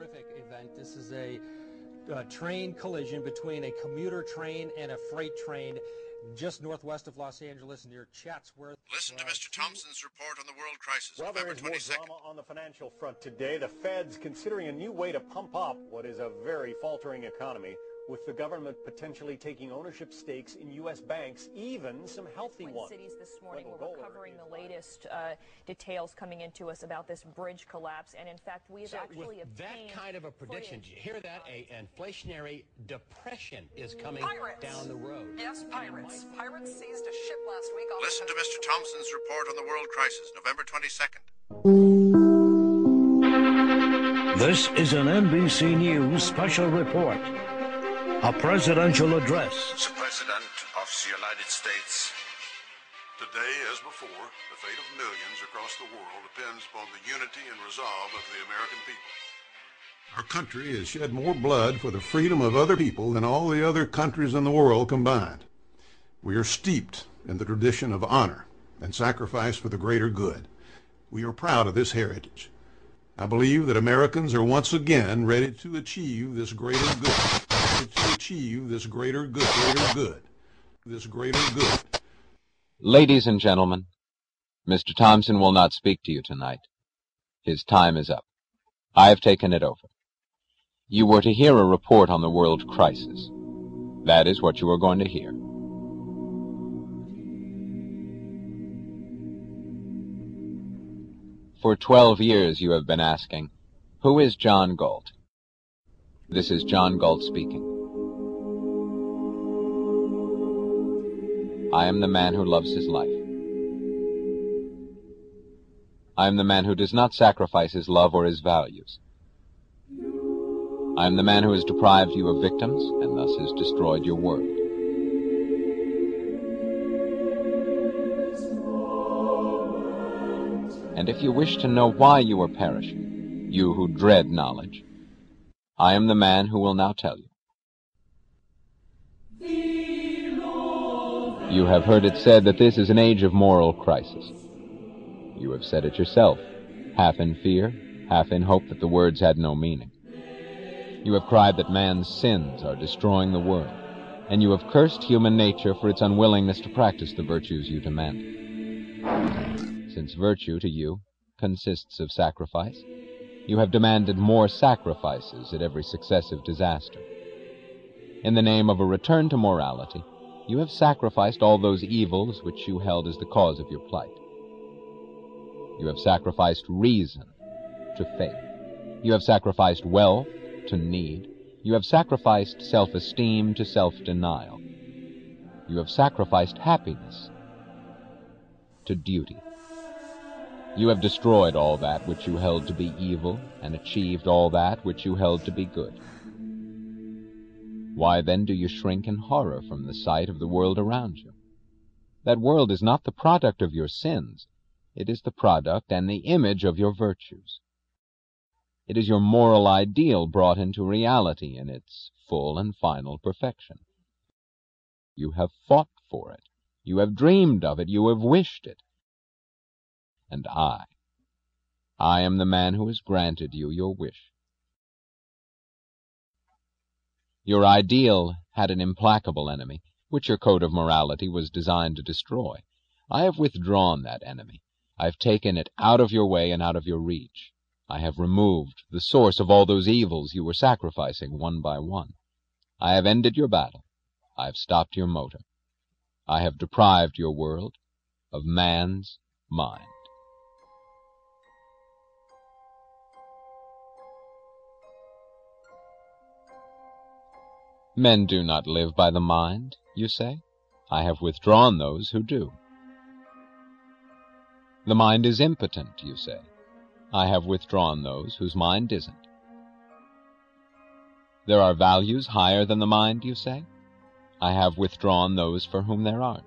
horrific event. This is a train collision between a commuter train and a freight train just northwest of Los Angeles near Chatsworth. Listen to Mr. Thompson's report on the world crisis, Well, November there is more 22nd. drama on the financial front today. The Fed's considering a new way to pump up what is a very faltering economy, with the government potentially taking ownership stakes in U.S. banks, even some healthy ones. Cities this morning, we're covering the latest details coming into us about this bridge collapse, and in fact, we have actually with that kind of a prediction, did you hear that? An inflationary depression is coming down the road. Yes, pirates. Pirates seized a ship last week. Listen to Mr. Thompson's report on the world crisis, November 22nd. This is an NBC News special report. A presidential address. The President of the United States. Today, as before, the fate of millions across the world depends upon the unity and resolve of the American people. Our country has shed more blood for the freedom of other people than all the other countries in the world combined. We are steeped in the tradition of honor and sacrifice for the greater good. We are proud of this heritage. I believe that Americans are once again ready to achieve this greater good. This greater good. Ladies and gentlemen, Mr. Thompson will not speak to you tonight. His time is up. I have taken it over. You were to hear a report on the world crisis. That is what you are going to hear. For 12 years you have been asking, who is John Galt? This is John Galt speaking. I am the man who loves his life. I am the man who does not sacrifice his love or his values. I am the man who has deprived you of victims and thus has destroyed your world. And if you wish to know why you are perishing, you who dread knowledge, I am the man who will now tell you. You have heard it said that this is an age of moral crisis. You have said it yourself, half in fear, half in hope that the words had no meaning. You have cried that man's sins are destroying the world, and you have cursed human nature for its unwillingness to practice the virtues you demand. Since virtue to you consists of sacrifice, you have demanded more sacrifices at every successive disaster. In the name of a return to morality, you have sacrificed all those evils which you held as the cause of your plight. You have sacrificed reason to faith. You have sacrificed wealth to need. You have sacrificed self-esteem to self-denial. You have sacrificed happiness to duty. You have destroyed all that which you held to be evil and achieved all that which you held to be good. Why then do you shrink in horror from the sight of the world around you? That world is not the product of your sins. It is the product and the image of your virtues. It is your moral ideal brought into reality in its full and final perfection. You have fought for it. You have dreamed of it. You have wished it. And I am the man who has granted you your wish. Your ideal had an implacable enemy, which your code of morality was designed to destroy. I have withdrawn that enemy. I have taken it out of your way and out of your reach. I have removed the source of all those evils you were sacrificing one by one. I have ended your battle. I have stopped your motor. I have deprived your world of man's mind. Men do not live by the mind, you say. I have withdrawn those who do. The mind is impotent, you say. I have withdrawn those whose mind isn't. There are values higher than the mind, you say. I have withdrawn those for whom there aren't.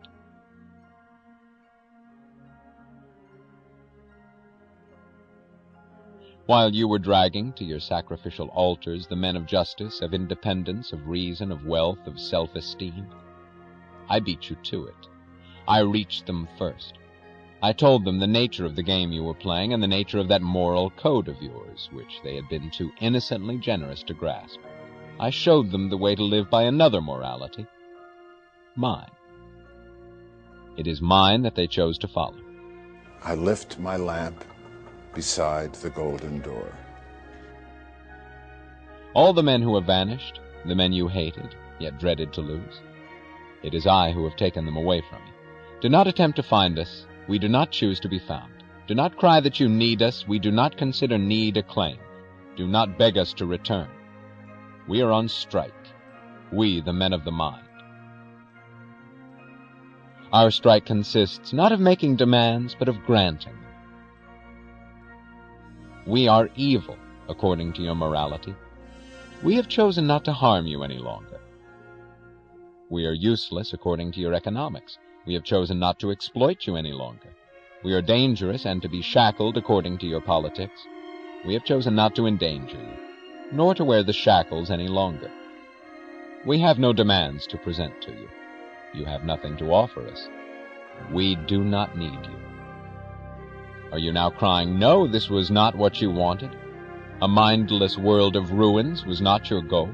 While you were dragging to your sacrificial altars the men of justice, of independence, of reason, of wealth, of self-esteem, I beat you to it. I reached them first. I told them the nature of the game you were playing and the nature of that moral code of yours, which they had been too innocently generous to grasp. I showed them the way to live by another morality, mine. It is mine that they chose to follow. I lift my lamp beside the golden door. All the men who have vanished, the men you hated, yet dreaded to lose, it is I who have taken them away from you. Do not attempt to find us. We do not choose to be found. Do not cry that you need us. We do not consider need a claim. Do not beg us to return. We are on strike. We, the men of the mind. Our strike consists not of making demands, but of granting them. We are evil, according to your morality. We have chosen not to harm you any longer. We are useless, according to your economics. We have chosen not to exploit you any longer. We are dangerous and to be shackled, according to your politics. We have chosen not to endanger you, nor to wear the shackles any longer. We have no demands to present to you. You have nothing to offer us. We do not need you. Are you now crying, no, this was not what you wanted? A mindless world of ruins was not your goal?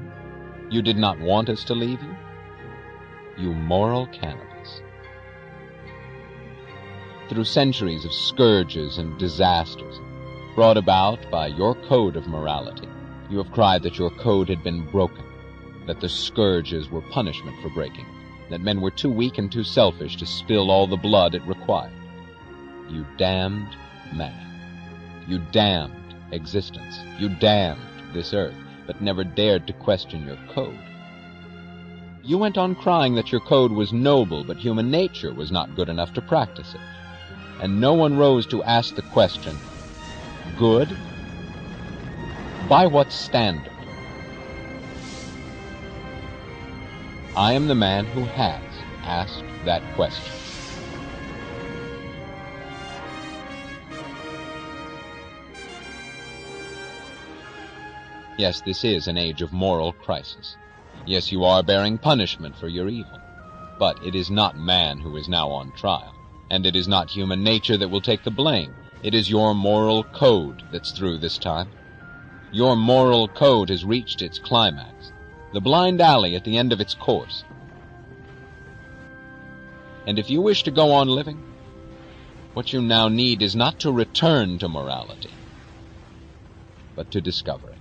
You did not want us to leave you? You moral cannibals. Through centuries of scourges and disasters, brought about by your code of morality, you have cried that your code had been broken, that the scourges were punishment for breaking it, that men were too weak and too selfish to spill all the blood it required. You damned man. You damned existence. You damned this earth, but never dared to question your code. You went on crying that your code was noble, but human nature was not good enough to practice it. And no one rose to ask the question, good? By what standard? I am the man who has asked that question. Yes, this is an age of moral crisis. Yes, you are bearing punishment for your evil. But it is not man who is now on trial, and it is not human nature that will take the blame. It is your moral code that's through this time. Your moral code has reached its climax, the blind alley at the end of its course. And if you wish to go on living, what you now need is not to return to morality, but to discover it.